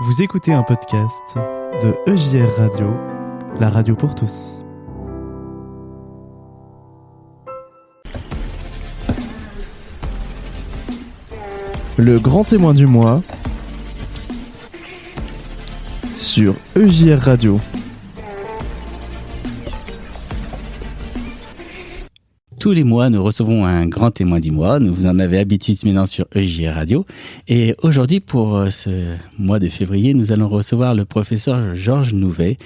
Vous écoutez un podcast de EJR Radio, la radio pour tous. Le grand témoin du mois sur EJR Radio. Tous les mois, nous recevons un grand témoin du mois. Nous vous en avez habitué maintenant sur EJR Radio. Et aujourd'hui, pour ce mois de février, nous allons recevoir le professeur Georges Nouvet,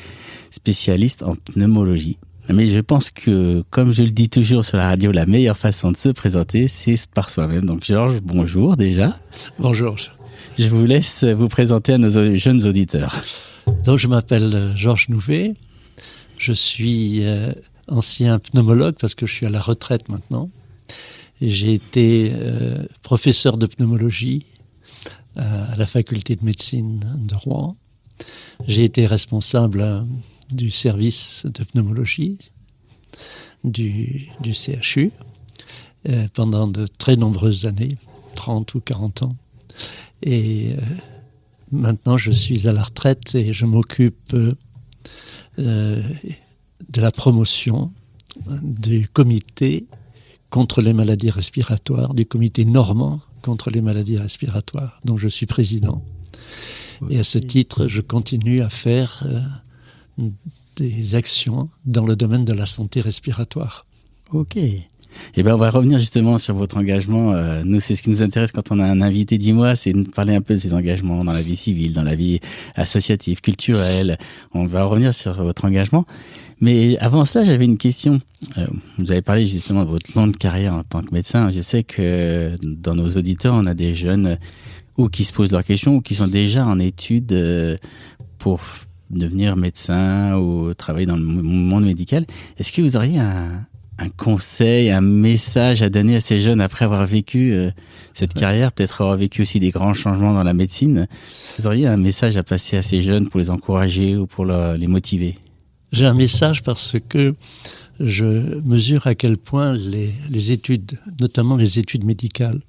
spécialiste en pneumologie. Mais je pense que, comme je le dis toujours sur la radio, la meilleure façon de se présenter, c'est par soi-même. Donc Georges, bonjour déjà. Bonjour. Je vous laisse vous présenter à nos jeunes auditeurs. Donc je m'appelle Georges Nouvet. Je suis ancien pneumologue parce que je suis à la retraite maintenant. Et j'ai été professeur de pneumologie à la faculté de médecine de Rouen. J'ai été responsable du service de pneumologie du CHU pendant de très nombreuses années, 30 ou 40 ans. Et maintenant, je suis à la retraite et je m'occupe de la promotion du comité contre les maladies respiratoires, du comité normand contre les maladies respiratoires, dont je suis président. Et à ce titre, je continue à faire des actions dans le domaine de la santé respiratoire. Ok. Eh bien, on va revenir justement sur votre engagement. Nous, c'est ce qui nous intéresse quand on a un invité du mois, c'est de parler un peu de ses engagements dans la vie civile, dans la vie associative, culturelle. On va revenir sur votre engagement. Mais avant cela, j'avais une question. Vous avez parlé justement de votre longue carrière en tant que médecin. Je sais que dans nos auditeurs, on a des jeunes ou qui se posent leurs questions ou qui sont déjà en études pour devenir médecin ou travailler dans le monde médical. Est-ce que vous auriez un conseil, un message à donner à ces jeunes après avoir vécu cette carrière, peut-être avoir vécu aussi des grands changements dans la médecine? Vous auriez un message à passer à ces jeunes pour les encourager ou pour les motiver? J'ai un message parce que je mesure à quel point les études, notamment les études médicales,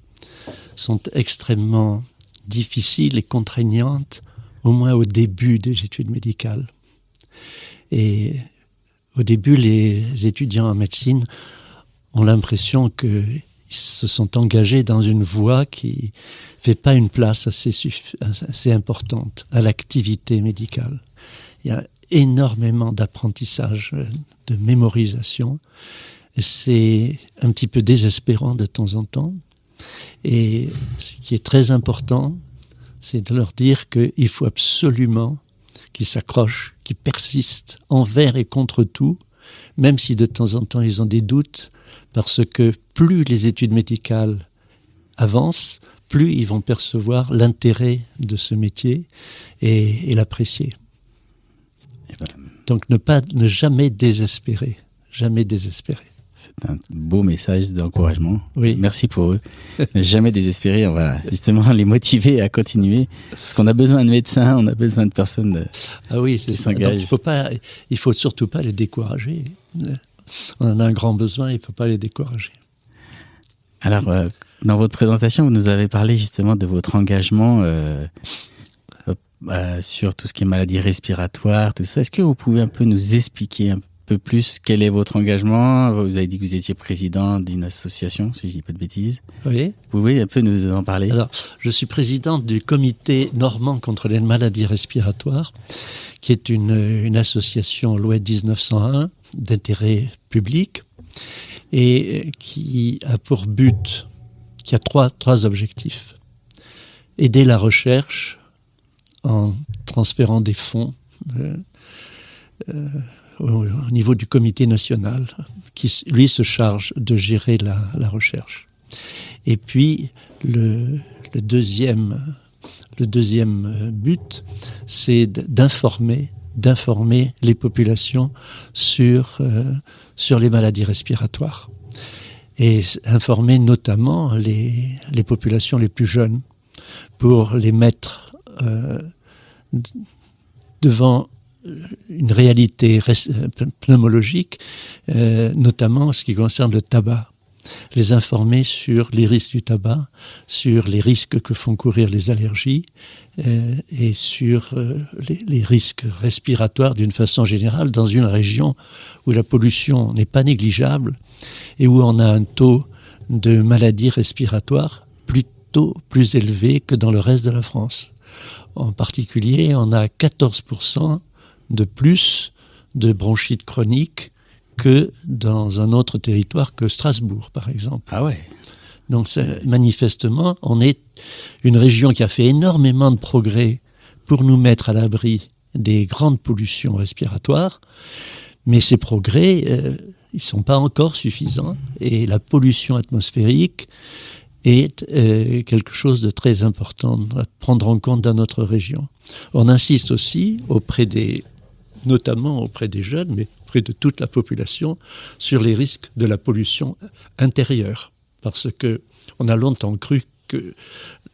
sont extrêmement difficiles et contraignantes, au moins au début des études médicales. Et au début, les étudiants en médecine ont l'impression qu'ils se sont engagés dans une voie qui ne fait pas une place assez importante à l'activité médicale. Il y a énormément d'apprentissage, de mémorisation. Et c'est un petit peu désespérant de temps en temps. Et ce qui est très important, c'est de leur dire qu'il faut absolument qu'ils s'accrochent, qu'ils persistent envers et contre tout, même si de temps en temps ils ont des doutes, parce que plus les études médicales avancent, plus ils vont percevoir l'intérêt de ce métier et l'apprécier. Donc ne jamais désespérer, jamais désespérer. C'est un beau message d'encouragement. Oui. Merci pour eux. Ne jamais désespérer, on va justement les motiver à continuer. Parce qu'on a besoin de médecins, on a besoin de personnes qui s'engagent. Il faut surtout pas les décourager. On en a un grand besoin, il ne faut pas les décourager. Alors, dans votre présentation, vous nous avez parlé justement de votre engagement sur tout ce qui est maladies respiratoires, tout ça. Est-ce que vous pouvez un peu nous expliquer un peu plus quel est votre engagement? Vous avez dit que vous étiez président d'une association, si je ne dis pas de bêtises. Oui. Vous pouvez un peu nous en parler? Alors, je suis président du comité normand contre les maladies respiratoires, qui est une association loi 1901 d'intérêt public et qui a pour but, qui a trois objectifs. Aider la recherche en transférant des fonds au niveau du comité national, qui, lui, se charge de gérer la recherche. Et puis, le deuxième but, c'est d'informer les populations sur les maladies respiratoires. Et informer notamment les populations les plus jeunes pour les mettre devant une réalité pneumologique, notamment en ce qui concerne le tabac. les informer sur les risques du tabac, sur les risques que font courir les allergies et sur les risques respiratoires d'une façon générale dans une région où la pollution n'est pas négligeable et où on a un taux de maladies respiratoires plutôt plus élevé que dans le reste de la France. En particulier, on a 14% de plus de bronchite chronique que dans un autre territoire que Strasbourg, par exemple. Ah ouais. Donc, manifestement, on est une région qui a fait énormément de progrès pour nous mettre à l'abri des grandes pollutions respiratoires, mais ces progrès, ils ne sont pas encore suffisants, et la pollution atmosphérique est quelque chose de très important à prendre en compte dans notre région. On insiste aussi notamment auprès des jeunes, mais auprès de toute la population, sur les risques de la pollution intérieure. Parce qu'on a longtemps cru que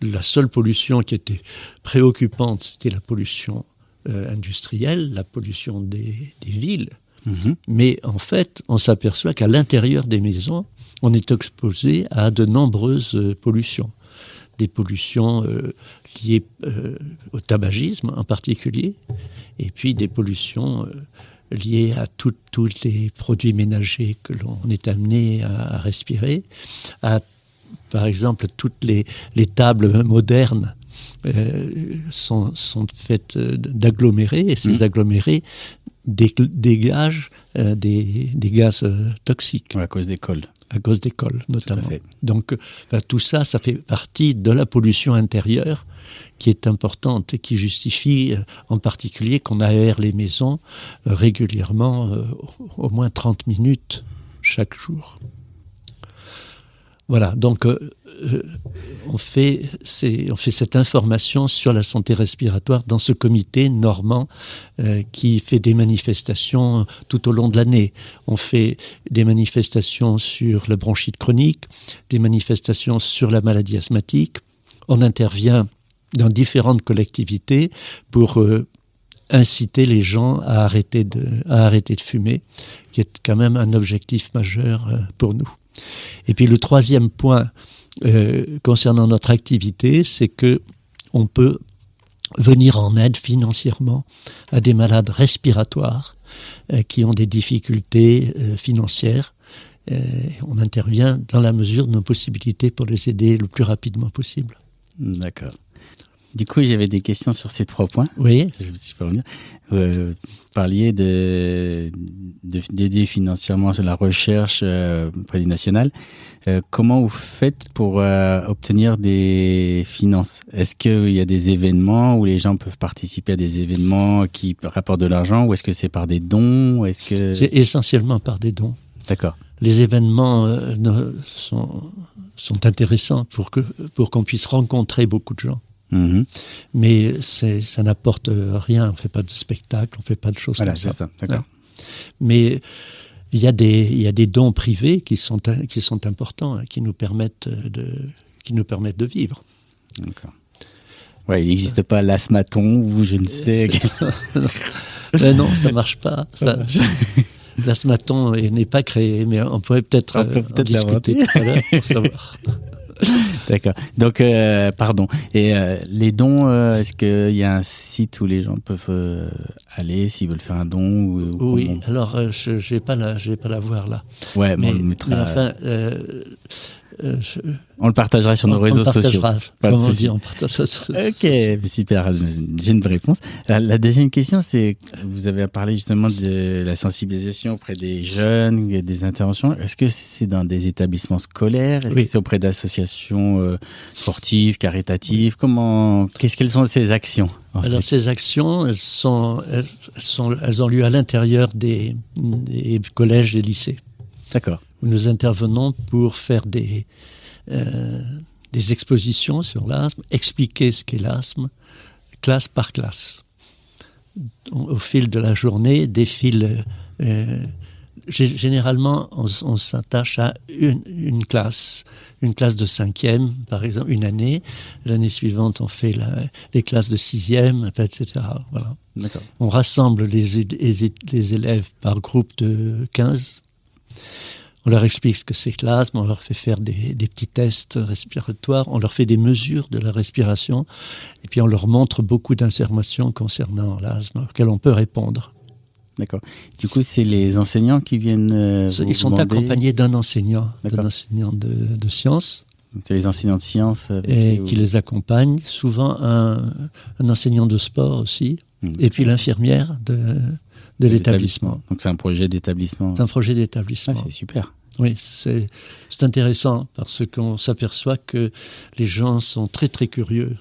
la seule pollution qui était préoccupante, c'était la pollution industrielle, la pollution des villes. Mmh. Mais en fait, on s'aperçoit qu'à l'intérieur des maisons, on est exposé à de nombreuses pollutions. Des pollutions liées au tabagisme en particulier, et puis des pollutions liées à tous les produits ménagers que l'on est amené à respirer, par exemple, toutes les tables modernes sont faites d'agglomérés, et ces agglomérés dégagent des gaz toxiques. À cause des cols. À cause des cols, notamment. Donc, tout ça, ça fait partie de la pollution intérieure qui est importante et qui justifie en particulier qu'on aère les maisons régulièrement, au moins 30 minutes chaque jour. Voilà, donc on fait cette information sur la santé respiratoire dans ce comité normand qui fait des manifestations tout au long de l'année. On fait des manifestations sur la bronchite chronique, des manifestations sur la maladie asthmatique. On intervient dans différentes collectivités pour inciter les gens à arrêter de fumer, qui est quand même un objectif majeur pour nous. Et puis le troisième point concernant notre activité, c'est que on peut venir en aide financièrement à des malades respiratoires qui ont des difficultés financières. On intervient dans la mesure de nos possibilités pour les aider le plus rapidement possible. D'accord. Du coup, j'avais des questions sur ces 3 points. Oui. Je vais pas revenir. Vous parliez d'aider financièrement sur la recherche auprès du national. Comment vous faites pour obtenir des finances ? Est-ce qu'il y a des événements où les gens peuvent participer à des événements qui rapportent de l'argent, ou est-ce que c'est par des dons ? C'est essentiellement par des dons. D'accord. Les événements sont intéressants pour qu'on puisse rencontrer beaucoup de gens. Mmh. Mais ça n'apporte rien, on ne fait pas de spectacle, on ne fait pas de choses comme ça. C'est ça. D'accord. Mais il y a des dons privés qui sont importants, qui nous permettent de vivre. D'accord. Ouais, il n'existe pas l'asthmaton ou je ne sais. Non, ça ne marche pas. L'asthmaton n'est pas créé, mais on pourrait peut-être en discuter tout à l'heure pour savoir. D'accord. Donc, pardon. Et les dons, est-ce qu'il y a un site où les gens peuvent aller s'ils veulent faire un don Oui. Alors, je ne vais pas la voir là. Ouais, mais on le mettra. Mais enfin, on le partagera sur nos réseaux sociaux. On partagera sur les réseaux sociaux. Ok, super. J'ai une réponse. La deuxième question, c'est, vous avez parlé justement de la sensibilisation auprès des jeunes, des interventions. Est-ce que c'est dans des établissements scolaires ? Est-ce que c'est auprès d'associations sportives, caritatives ? Quelles sont ces actions ? Alors, ces actions, elles ont lieu à l'intérieur des collèges et lycées. D'accord. Où nous intervenons pour faire des expositions sur l'asthme, expliquer ce qu'est l'asthme, classe par classe. Au fil de la journée, défile. Généralement, on s'attache à une classe de 5e, par exemple, une année. L'année suivante, on fait les classes de 6e, etc. Voilà. D'accord. On rassemble les élèves par groupe de 15. On leur explique ce que c'est que l'asthme, on leur fait faire des petits tests respiratoires, on leur fait des mesures de la respiration, et puis on leur montre beaucoup d'informations concernant l'asthme auxquelles on peut répondre. D'accord. Du coup, c'est les enseignants qui viennent Ils sont demander... accompagnés d'un enseignant de sciences. C'est les enseignants de sciences Qui les accompagnent. Souvent un enseignant de sport aussi. Et puis l'infirmière de l'établissement. Donc c'est un projet d'établissement. C'est un projet d'établissement. Ah, c'est super. Oui, c'est intéressant parce qu'on s'aperçoit que les gens sont très très curieux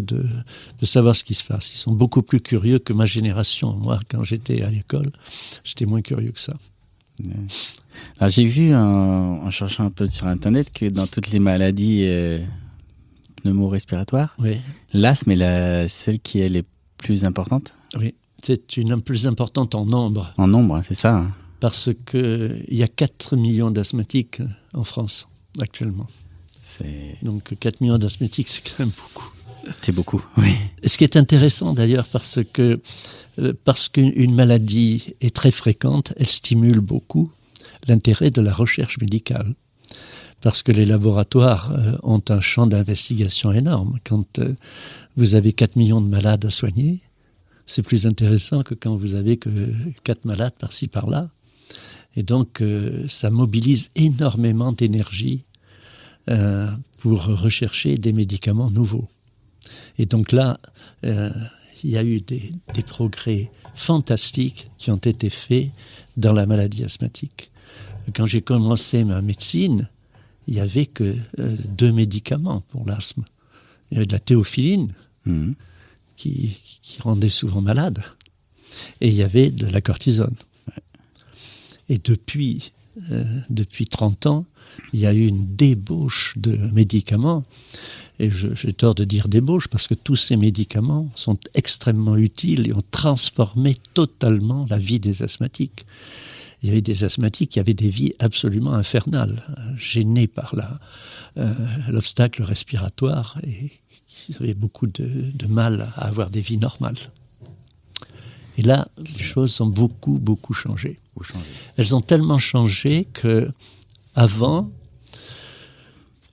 de savoir ce qui se passe. Ils sont beaucoup plus curieux que ma génération. Moi, quand j'étais à l'école, j'étais moins curieux que ça. Alors, j'ai vu en cherchant un peu sur Internet que dans toutes les maladies pneumo-respiratoires, oui. L'asthme est celle qui est la plus importante. Oui, c'est une plus importante en nombre. En nombre, c'est ça. Hein. Parce qu'il y a 4 millions d'asthmatiques en France actuellement. Donc 4 millions d'asthmatiques, c'est quand même beaucoup. C'est beaucoup, oui. Ce qui est intéressant d'ailleurs, parce qu'une maladie est très fréquente, elle stimule beaucoup l'intérêt de la recherche médicale. Parce que les laboratoires ont un champ d'investigation énorme. Quand vous avez 4 millions de malades à soigner, c'est plus intéressant que quand vous avez que 4 malades par-ci, par-là. Et donc, ça mobilise énormément d'énergie pour rechercher des médicaments nouveaux. Et donc là, il y a eu des progrès fantastiques qui ont été faits dans la maladie asthmatique. Quand j'ai commencé ma médecine, il n'y avait que 2 médicaments pour l'asthme. Il y avait de la théophiline, qui rendait souvent malade, et il y avait de la cortisone. Et depuis 30 ans, il y a eu une débauche de médicaments. Et j'ai tort de dire débauche parce que tous ces médicaments sont extrêmement utiles et ont transformé totalement la vie des asthmatiques. Il y avait des asthmatiques qui avaient des vies absolument infernales, gênés par l'obstacle respiratoire et qui avaient beaucoup de mal à avoir des vies normales. Et là, les choses ont beaucoup, beaucoup changé. Elles ont tellement changé qu'avant,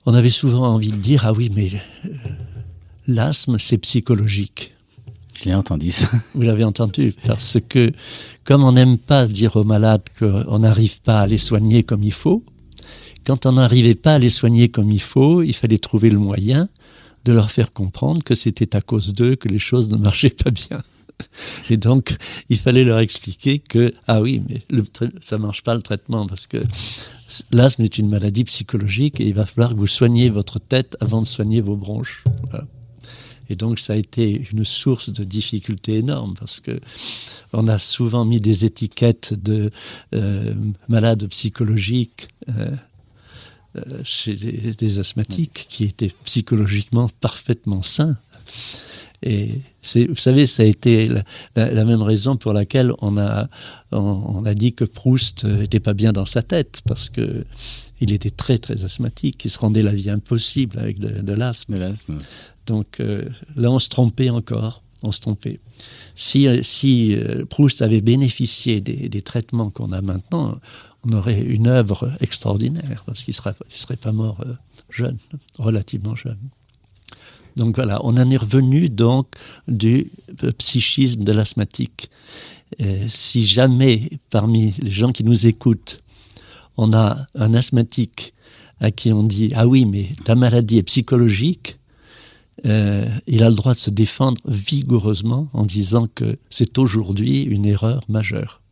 on avait souvent envie de dire « Ah oui, mais l'asthme, c'est psychologique ». Je l'ai entendu, ça. Vous l'avez entendu, parce que comme on n'aime pas dire aux malades qu'on n'arrive pas à les soigner comme il faut, quand on n'arrivait pas à les soigner comme il faut, il fallait trouver le moyen de leur faire comprendre que c'était à cause d'eux que les choses ne marchaient pas bien. Et donc, il fallait leur expliquer que, ah oui, mais ça ne marche pas le traitement, parce que l'asthme est une maladie psychologique et il va falloir que vous soigniez votre tête avant de soigner vos bronches. Voilà. Et donc, ça a été une source de difficultés énormes, parce que on a souvent mis des étiquettes de malades psychologiques chez des asthmatiques qui étaient psychologiquement parfaitement sains. Et vous savez, ça a été la même raison pour laquelle on a dit que Proust n'était pas bien dans sa tête, parce que il était très très asthmatique, il se rendait la vie impossible avec de l'asthme. Donc là, on se trompait encore. Si Proust avait bénéficié des traitements qu'on a maintenant, on aurait une œuvre extraordinaire, parce qu'il serait pas mort jeune, relativement jeune. Donc voilà, on en est revenu donc du psychisme de l'asthmatique. Si jamais, parmi les gens qui nous écoutent, on a un asthmatique à qui on dit « Ah oui, mais ta maladie est psychologique », il a le droit de se défendre vigoureusement en disant que c'est aujourd'hui une erreur majeure.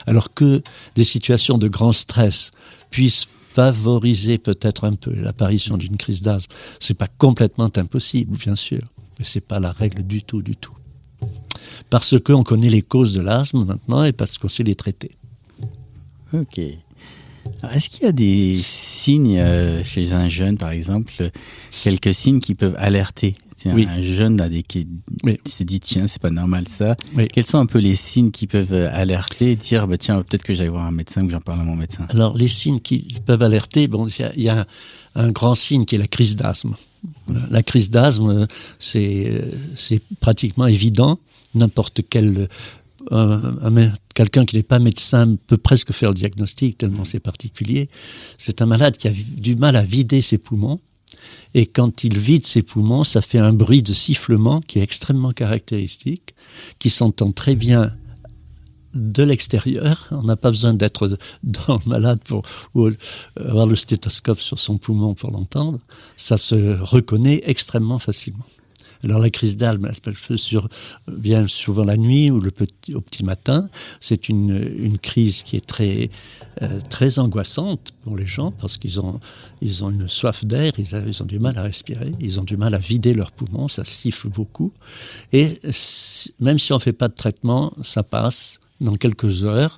Alors que des situations de grand stress puissent favoriser peut-être un peu l'apparition d'une crise d'asthme, c'est pas complètement impossible, bien sûr, mais c'est pas la règle du tout. Parce qu'on connaît les causes de l'asthme maintenant et parce qu'on sait les traiter. Ok. Alors, est-ce qu'il y a des signes chez un jeune, par exemple, quelques signes qui peuvent alerter? Oui. Un jeune qui se dit tiens, c'est pas normal ça. Oui. Quels sont un peu les signes qui peuvent alerter et dire tiens, peut-être que j'aille voir un médecin, que j'en parle à mon médecin? Alors, les signes qui peuvent alerter, il y a un grand signe qui est la crise d'asthme. La crise d'asthme, c'est pratiquement évident. N'importe quel quelqu'un qui n'est pas médecin peut presque faire le diagnostic, tellement c'est particulier. C'est un malade qui a du mal à vider ses poumons. Et quand il vide ses poumons, ça fait un bruit de sifflement qui est extrêmement caractéristique, qui s'entend très bien de l'extérieur. On n'a pas besoin d'être dans le malade ou avoir le stéthoscope sur son poumon pour l'entendre. Ça se reconnaît extrêmement facilement. Alors la crise d'asthme, elle vient souvent la nuit ou au petit matin. C'est une crise qui est très angoissante pour les gens parce qu'ils ont une soif d'air, ils ont du mal à respirer, ils ont du mal à vider leurs poumons, ça siffle beaucoup. Et même si on ne fait pas de traitement, ça passe dans quelques heures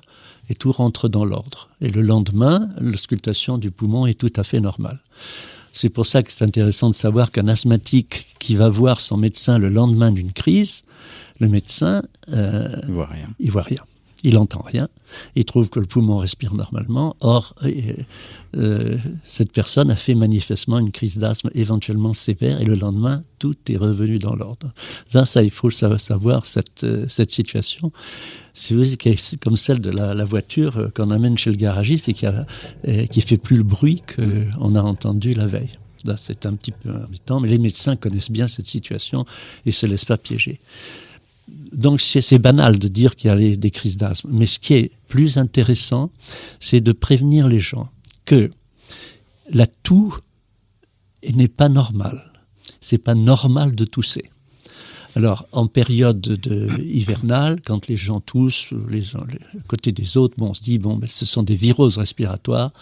et tout rentre dans l'ordre. Et le lendemain, l'auscultation du poumon est tout à fait normale. C'est pour ça que c'est intéressant de savoir qu'un asthmatique qui va voir son médecin le lendemain d'une crise, le médecin, il voit rien. Il n'entend rien. Il trouve que le poumon respire normalement. Or, cette personne a fait manifestement une crise d'asthme éventuellement sévère et le lendemain, tout est revenu dans l'ordre. Ça, il faut savoir cette situation. C'est comme celle de la voiture qu'on amène chez le garagiste et qui fait plus le bruit qu'on a entendu la veille. Là, c'est un petit peu embêtant, mais les médecins connaissent bien cette situation et ne se laissent pas piéger. Donc c'est banal de dire qu'il y a des crises d'asthme, mais ce qui est plus intéressant, c'est de prévenir les gens que la toux n'est pas normale. C'est pas normal de tousser. Alors en période hivernale, quand les gens toussent, les côté des autres, on se dit ce sont des viroses respiratoires,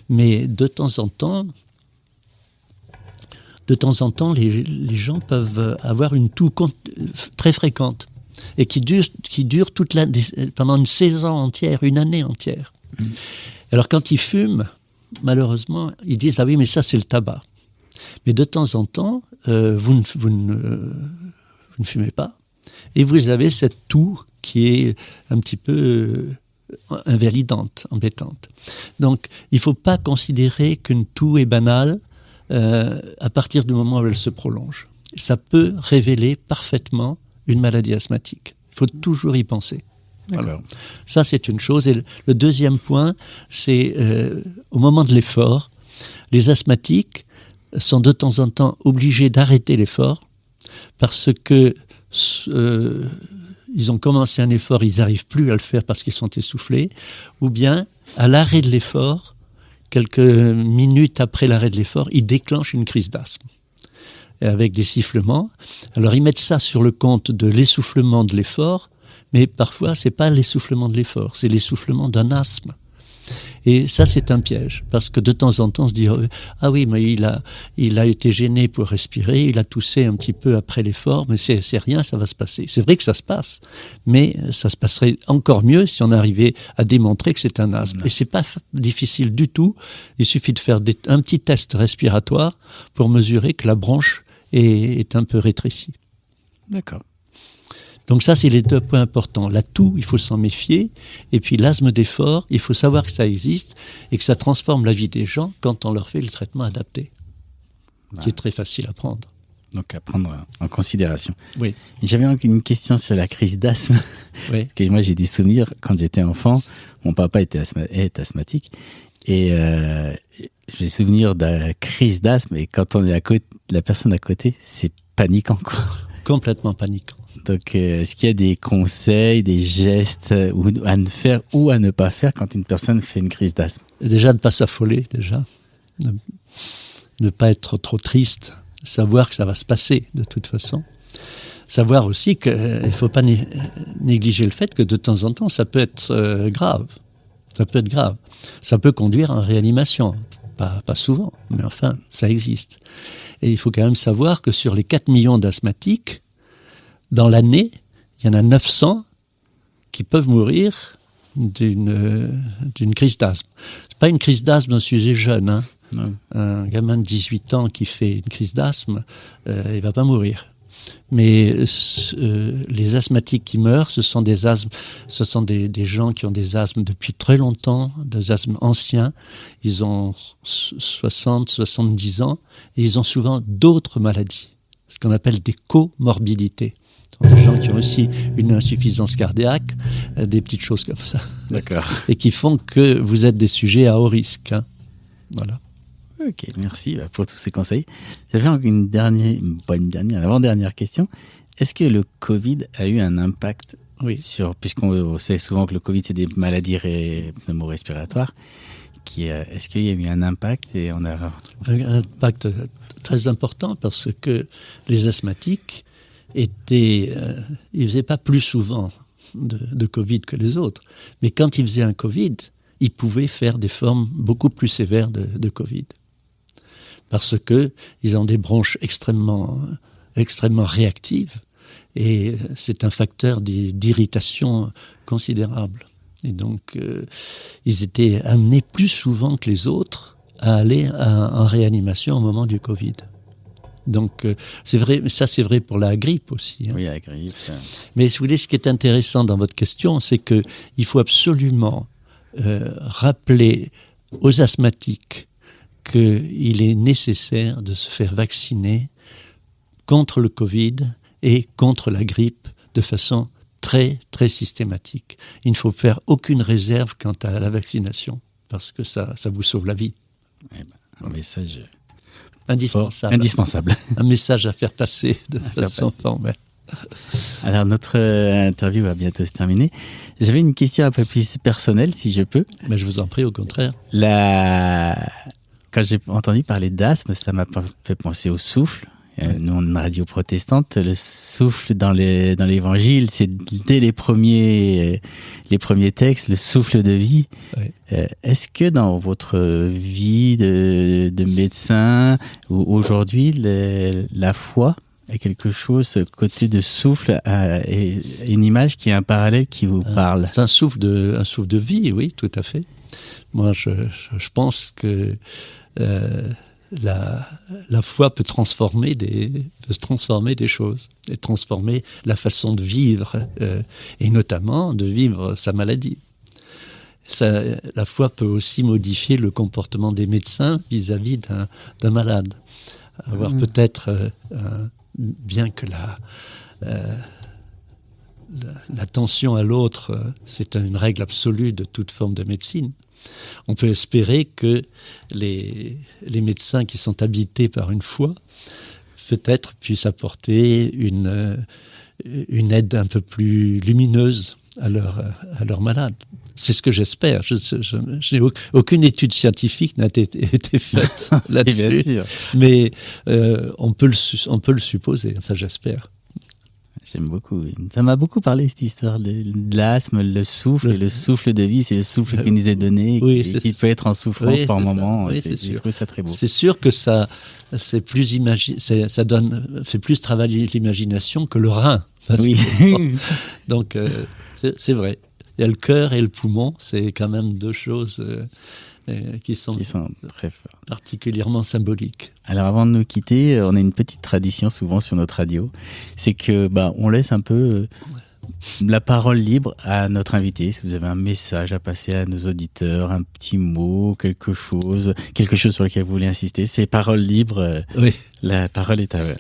mais de temps en temps, les gens peuvent avoir une toux très fréquente et qui dure pendant une saison entière, une année entière. Alors quand ils fument, malheureusement, ils disent « Ah oui, mais ça c'est le tabac ». Mais de temps en temps, vous ne fumez pas et vous avez cette toux qui est un petit peu invalidante, embêtante. Donc il ne faut pas considérer qu'une toux est banale à partir du moment où elle se prolonge. Ça peut révéler parfaitement une maladie asthmatique. Il faut toujours y penser. Voilà. Ça, c'est une chose. Et le deuxième point, c'est au moment de l'effort, les asthmatiques sont de temps en temps obligés d'arrêter l'effort parce que ils ont commencé un effort, ils n'arrivent plus à le faire parce qu'ils sont essoufflés, ou bien à l'arrêt de l'effort, quelques minutes après l'arrêt de l'effort, ils déclenchent une crise d'asthme avec des sifflements. Alors ils mettent ça sur le compte de l'essoufflement de l'effort, mais parfois c'est pas l'essoufflement de l'effort, c'est l'essoufflement d'un asthme. Et ça c'est un piège, parce que de temps en temps on se dit « Ah oui, mais il a été gêné pour respirer, il a toussé un petit peu après l'effort, mais c'est rien, ça va se passer. » C'est vrai que ça se passe, mais ça se passerait encore mieux si on arrivait à démontrer que c'est un asthme. Et c'est pas difficile du tout, il suffit de faire un petit test respiratoire pour mesurer que la bronche est un peu rétrécie. D'accord. Donc ça, c'est les deux points importants. La toux, il faut s'en méfier. Et puis l'asthme d'effort, il faut savoir que ça existe et que ça transforme la vie des gens quand on leur fait le traitement adapté, qui est très facile à prendre. Donc à prendre en considération. Oui. Et j'avais une question sur la crise d'asthme. Oui. Parce que moi, j'ai des souvenirs, quand j'étais enfant, mon papa est asthmatique. Et j'ai souvenir de crise d'asthme. Et quand on est à côté, la personne à côté, c'est paniquant, quoi. Complètement paniquant. Donc, est-ce qu'il y a des conseils, des gestes à ne faire ou à ne pas faire quand une personne fait une crise d'asthme ? Déjà, ne pas s'affoler, ne pas être trop triste, savoir que ça va se passer de toute façon. Savoir aussi qu'il ne faut pas négliger le fait que de temps en temps, ça peut être grave. Ça peut être grave. Ça peut conduire en réanimation. Pas souvent, mais enfin, ça existe. Et il faut quand même savoir que sur les 4 millions d'asthmatiques, dans l'année, il y en a 900 qui peuvent mourir d'une crise d'asthme. C'est pas une crise d'asthme d'un sujet jeune. Hein. Un gamin de 18 ans qui fait une crise d'asthme, il va pas mourir. Mais les asthmatiques qui meurent, ce sont des gens qui ont des asthmes depuis très longtemps, des asthmes anciens. Ils ont 60, 70 ans et ils ont souvent d'autres maladies. ce qu'on appelle des comorbidités. Ce sont des gens qui ont aussi une insuffisance cardiaque, des petites choses comme ça. D'accord. Et qui font que vous êtes des sujets à haut risque. Hein. Voilà. Ok, merci pour tous ces conseils. J'avais une avant-dernière question. Est-ce que le Covid a eu un impact puisqu'on sait souvent que le Covid, c'est des maladies pneumo-respiratoires, est-ce qu'il y a eu un impact Un impact très important parce que les asthmatiques ils faisaient pas plus souvent de Covid que les autres. Mais quand ils faisaient un Covid, ils pouvaient faire des formes beaucoup plus sévères de Covid. Parce que ils ont des bronches extrêmement réactives et c'est un facteur d'irritation considérable. Et donc, ils étaient amenés plus souvent que les autres à aller en réanimation au moment du Covid. Donc, c'est vrai, ça c'est vrai pour la grippe aussi. Hein. Oui, la grippe. Mais si vous voulez, ce qui est intéressant dans votre question, c'est qu'il faut absolument rappeler aux asthmatiques qu'il est nécessaire de se faire vacciner contre le Covid et contre la grippe de façon très, très systématique. Il ne faut faire aucune réserve quant à la vaccination, parce que ça vous sauve la vie. Un message indispensable. Un message à faire passer de façon formelle. Alors, notre interview va bientôt se terminer. J'avais une question un peu plus personnelle, si je peux. Mais je vous en prie, au contraire. Quand j'ai entendu parler d'asthme, ça m'a fait penser au souffle. Nous, on est une radio protestante. Le souffle dans l'évangile, c'est dès les premiers textes, le souffle de vie. Oui. Est-ce que dans votre vie de médecin, ou aujourd'hui, la foi est quelque chose, ce côté de souffle, est une image qui est un parallèle qui vous parle? C'est un souffle de vie, oui, tout à fait. Moi, je pense que la foi peut transformer des choses et transformer la façon de vivre et notamment de vivre sa maladie. La foi peut aussi modifier le comportement des médecins vis-à-vis d'un malade. Avoir peut-être, bien que l'attention à l'autre, c'est une règle absolue de toute forme de médecine. On peut espérer que les médecins qui sont habités par une foi, peut-être puissent apporter une aide un peu plus lumineuse à leurs malades. C'est ce que j'espère. Je n'ai aucune étude scientifique n'a été faite là-dessus, mais on peut le supposer. Enfin, j'espère. J'aime beaucoup. Ça m'a beaucoup parlé, cette histoire de l'asthme, le souffle. Et le souffle de vie, c'est le souffle qui nous est donné, qui peut être en souffrance par moment. Oui, je trouve ça très beau. C'est sûr que ça fait plus travailler l'imagination que le rein. Oui. Donc, c'est vrai. Il y a le cœur et le poumon, c'est quand même deux choses qui sont très forts, particulièrement symboliques. Alors avant de nous quitter, on a une petite tradition souvent sur notre radio, c'est que on laisse un peu la parole libre à notre invité. Si vous avez un message à passer à nos auditeurs, un petit mot, quelque chose sur lequel vous voulez insister, c'est parole libre. Oui. La parole est à vous.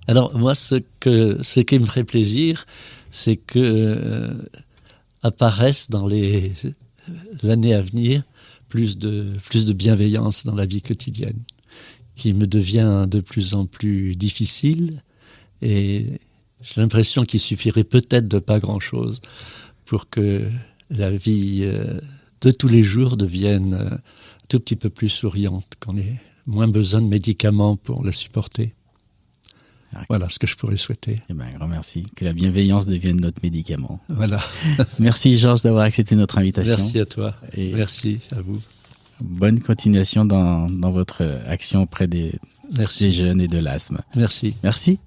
Alors moi, ce qui me ferait plaisir, c'est que apparaissent dans les années à venir plus de bienveillance dans la vie quotidienne, qui me devient de plus en plus difficile, et j'ai l'impression qu'il suffirait peut-être de pas grand-chose pour que la vie de tous les jours devienne un tout petit peu plus souriante, qu'on ait moins besoin de médicaments pour la supporter. Voilà ce que je pourrais souhaiter. Un grand merci. Que la bienveillance devienne notre médicament. Voilà. Merci Georges d'avoir accepté notre invitation. Merci à toi. Et merci à vous. Bonne continuation dans votre action auprès des jeunes et de l'asthme. Merci. Merci.